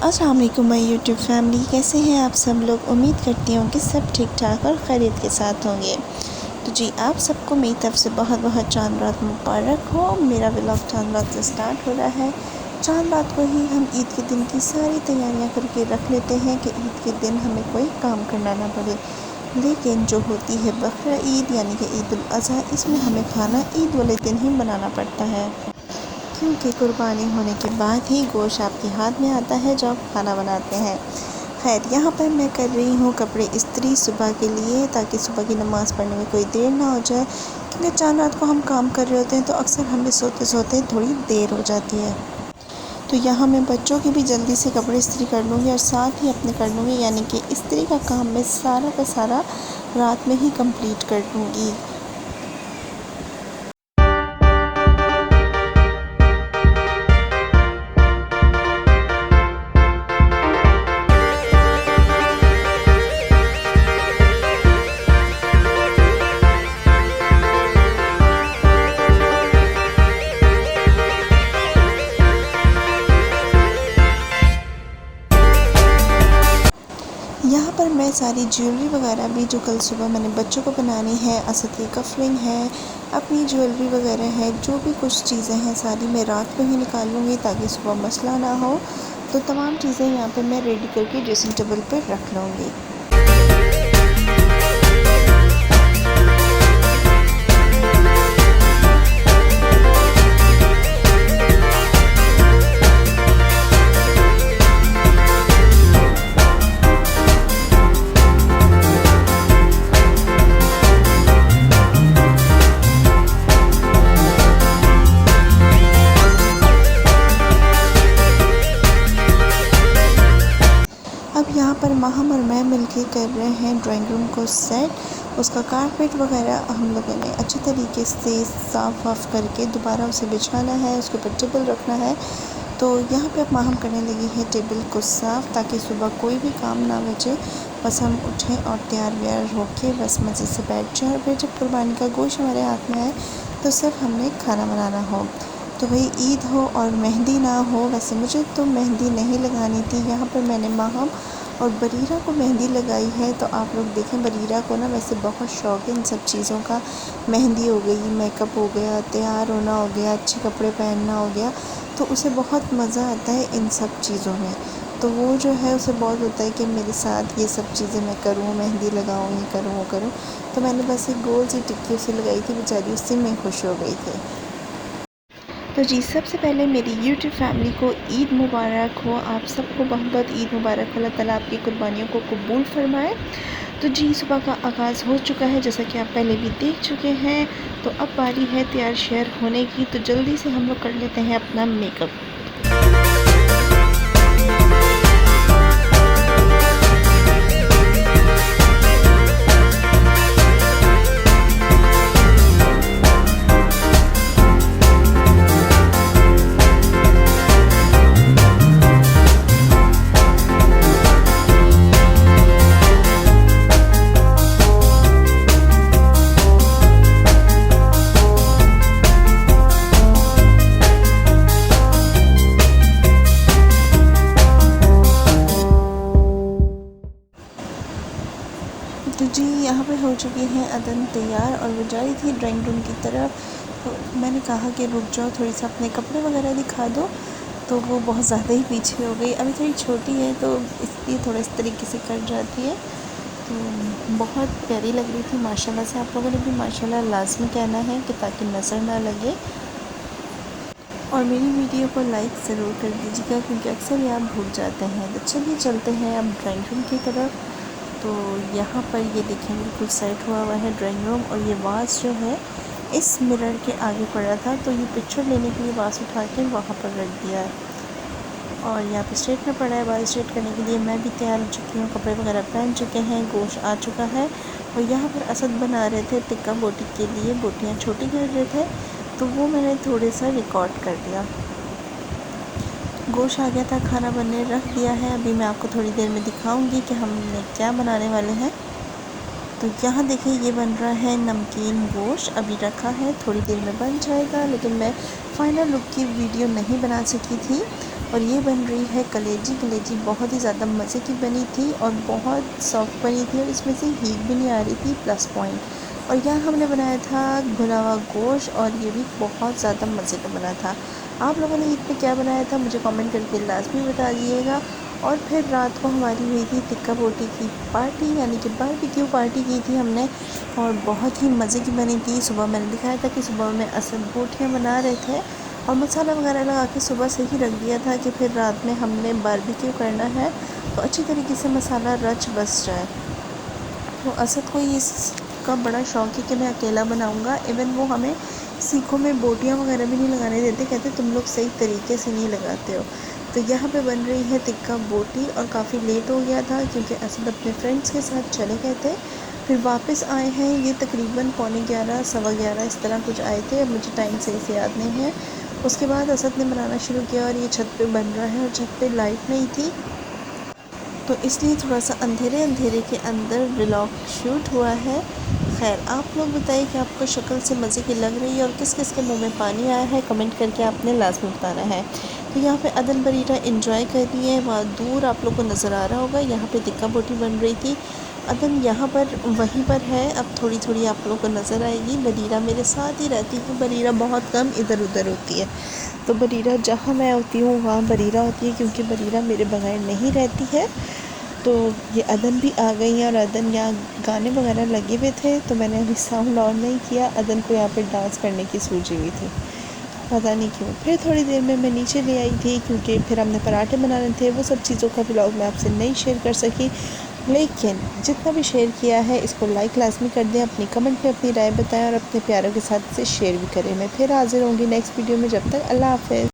अस्सलाम वालेकुम my YouTube family, कैसे हैं आप सब लोग। उम्मीद करती हूँ कि सब ठीक ठाक और खैरियत के साथ होंगे। तो जी आप सबको मेरी तरफ से बहुत बहुत चांद रात मुबारक हो। मेरा व्लॉग चांद रात से स्टार्ट हो रहा है। चांद रात को ही हम ईद के दिन की सारी तैयारियां करके रख लेते हैं कि ईद के दिन हमें कोई काम करना ना पड़े। लेकिन जो होती है बकरा ईद यानी कि ईद उल अज़हा, इसमें हमें खाना ईद वाले दिन ही बनाना पड़ता है, क्योंकि कुर्बानी होने के बाद ही गोश्त आपके हाथ में आता है जब आप खाना बनाते हैं। खैर, यहाँ पर मैं कर रही हूँ कपड़े इस्त्री सुबह के लिए, ताकि सुबह की नमाज़ पढ़ने में कोई देर ना हो जाए, क्योंकि चांद रात को हम काम कर रहे होते हैं तो अक्सर हमें सोते सोते थोड़ी देर हो जाती है। तो यहाँ मैं बच्चों की भी जल्दी से कपड़े इस्त्री कर लूँगी और साथ ही अपने कर लूँगी, यानी कि इस्त्री का काम मैं सारा का सारा रात में ही कंप्लीट कर लूँगी। यहाँ पर मैं सारी ज्वेलरी वगैरह भी, जो कल सुबह मैंने बच्चों को बनानी है, असद की कफलिंग है, अपनी ज्वेलरी वगैरह है, जो भी कुछ चीज़ें हैं सारी मैं रात में ही निकाल लूँगी ताकि सुबह मसला ना हो। तो तमाम चीज़ें यहाँ पे मैं रेडी करके ड्रेसिंग टेबल पर रख लूँगी। अब यहाँ पर माहम और मैं मिलके कर रहे हैं ड्राइंग रूम को सेट। उसका कारपेट वगैरह हम लोगों ने अच्छे तरीके से साफ़ वाफ करके दोबारा उसे बिछाना है, उसके ऊपर टेबल रखना है। तो यहाँ पे अब माहम करने लगी है टेबल को साफ़, ताकि सुबह कोई भी काम ना बचे, बस हम उठें और तैयार व्यार होके बस मज़े से बैठ जाएँ। और फिर जब कुर्बानी का गोश्त हमारे हाथ में आए तो सिर्फ हमने खाना बनाना हो। तो भाई ईद हो और मेहंदी ना हो, वैसे मुझे तो मेहंदी नहीं लगानी थी। यहाँ पर मैंने माहम और बरीरा को मेहंदी लगाई है। तो आप लोग देखें, बरीरा को ना वैसे बहुत शौक़ है इन सब चीज़ों का। मेहंदी हो गई, मेकअप हो गया, तैयार होना हो गया, अच्छे कपड़े पहनना हो गया, तो उसे बहुत मज़ा आता है इन सब चीज़ों में। तो वो जो है उसे बहुत होता है कि मेरे साथ ये सब चीज़ें मैं करूँ, मेहंदी लगाऊँ, ये करूँ, वो करूँ। तो मैंने बस एक गोल सी टिक्की उसे लगाई थी, बेचारी उससे मैं खुश हो गई थी। तो जी सबसे पहले मेरी यूट्यूब फैमिली को ईद मुबारक हो। आप सबको बहुत बहुत ईद मुबारक। अल्लाह ताला आपकी कुर्बानियों को कबूल फरमाए। तो जी सुबह का आगाज़ हो चुका है, जैसा कि आप पहले भी देख चुके हैं। तो अब बारी है तैयार शेयर होने की। तो जल्दी से हम लोग कर लेते हैं अपना मेकअप। तो जी यहाँ पे हो चुकी हैं अदन तैयार और वो जा रही थी ड्राइंग रूम की तरफ। तो मैंने कहा कि रुक जाओ, थोड़ी सा अपने कपड़े वगैरह दिखा दो। तो वो बहुत ज़्यादा ही पीछे हो गई। अभी थोड़ी छोटी है तो इसलिए थोड़ा इस तरीके से कर जाती है। तो बहुत प्यारी लग रही थी माशाल्लाह से। आप लोगों ने भी माशाल्लाह लाजमी कहना है कि ताकि नज़र ना लगे। और मेरी वीडियो को लाइक ज़रूर कर दीजिएगा, क्योंकि अक्सर ये आप भूल जाते हैं। तो चलिए चलते हैं अब ड्राइंग रूम की तरफ। तो यहाँ पर ये देखें बिल्कुल सेट हुआ हुआ है ड्राइंग रूम। और ये वास जो है इस मिरर के आगे पड़ा था, तो ये पिक्चर लेने के लिए वास उठा के वहाँ पर रख दिया है। और यहाँ पे स्ट्रेटनर पड़ा है, बाल स्ट्रेट करने के लिए। मैं भी तैयार हो चुकी हूँ, कपड़े वगैरह पहन चुके हैं, गोश्त आ चुका है। और यहाँ पर असद बना रहे थे टिक्का बोटी के लिए, बोटियाँ छोटी कर रहे थे, तो वो मैंने थोड़े सा रिकॉर्ड कर दिया। गोश्त आ गया था, खाना बनने रख दिया है। अभी मैं आपको थोड़ी देर में दिखाऊंगी कि हमने क्या बनाने वाले हैं। तो यहाँ देखिए ये बन रहा है नमकीन गोश्त, अभी रखा है, थोड़ी देर में बन जाएगा। लेकिन मैं फ़ाइनल लुक की वीडियो नहीं बना सकी थी, और ये बन रही है कलेजी। कलेजी बहुत ही ज़्यादा मज़े की बनी थी और बहुत सॉफ्ट बनी थी और इसमें से हीट भी नहीं आ रही थी, प्लस पॉइंट। और यहाँ हमने बनाया था भुना हुआ गोश्त और ये भी बहुत ज़्यादा मज़े का बना था। आप लोगों ने ईद पे क्या बनाया था मुझे कमेंट करके लाजमी बता दीजिएगा। और फिर रात को हमारी हुई थी टिक्का बोटी की पार्टी, यानी कि बारबेक्यू पार्टी की थी हमने और बहुत ही मज़े की बनी थी। सुबह मैंने दिखाया था कि सुबह में असद बोटियाँ बना रहे थे और मसाला वगैरह लगा के सुबह से ही रख दिया था कि फिर रात में हमने बारबेक्यू करना है तो अच्छी तरीके से मसाला रच बस जाए। तो असद को इसका बड़ा शौक़ है कि मैं अकेला बनाऊंगा। इवन वो हमें सीखों में बोटियां वगैरह भी नहीं लगाने देते, कहते तुम लोग सही तरीके से नहीं लगाते हो। तो यहाँ पे बन रही है टिक्का बोटी और काफ़ी लेट हो गया था क्योंकि असद अपने फ्रेंड्स के साथ चले गए थे। फिर वापस आए हैं, ये तकरीबन 11:45 11:15 इस तरह कुछ आए थे, अब मुझे टाइम सही से याद नहीं है। उसके बाद असद ने बनाना शुरू किया और ये छत पे बन रहा है और छत पे लाइट नहीं थी तो इसलिए थोड़ा सा अंधेरे अंधेरे के अंदर व्लॉग शूट हुआ है। खैर आप लोग बताइए कि आपको शक्ल से मज़े की लग रही है और किस किस के मुंह में पानी आया है, कमेंट करके आपने लाजमी बताना है। तो यहाँ पे अदन बरीटा एंजॉय कर रही है, वहाँ दूर आप लोग को नज़र आ रहा होगा यहाँ पे टिक्का बोटी बन रही थी। अदन यहाँ पर वहीं पर है, अब थोड़ी थोड़ी आप लोग को नज़र आएगी। बरीरा मेरे साथ ही रहती है, बरीरा बहुत कम इधर उधर होती है। तो बरीरा जहाँ मैं होती हूँ वहाँ बरीरा होती है क्योंकि बरीरा मेरे बगैर नहीं रहती है। तो ये अदन भी आ गई हैं और अदन यहाँ गाने वगैरह लगे हुए थे तो मैंने अभी साउंड ऑन नहीं किया। अदन को यहाँ पे डांस करने की सूझी हुई थी, पता नहीं क्यों। फिर थोड़ी देर में मैं नीचे ले आई थी क्योंकि फिर हमने पराठे बनाने थे। वो सब चीज़ों का व्लॉग मैं आपसे नहीं शेयर कर सकी, लेकिन जितना भी शेयर किया है इसको लाइक लाजमी कर दें, अपनी कमेंट में अपनी राय बताएं और अपने प्यारों के साथ इसे शेयर भी करें। मैं फिर हाजिर होंगी नेक्स्ट वीडियो में, जब तक अल्लाह हाफ़िज़।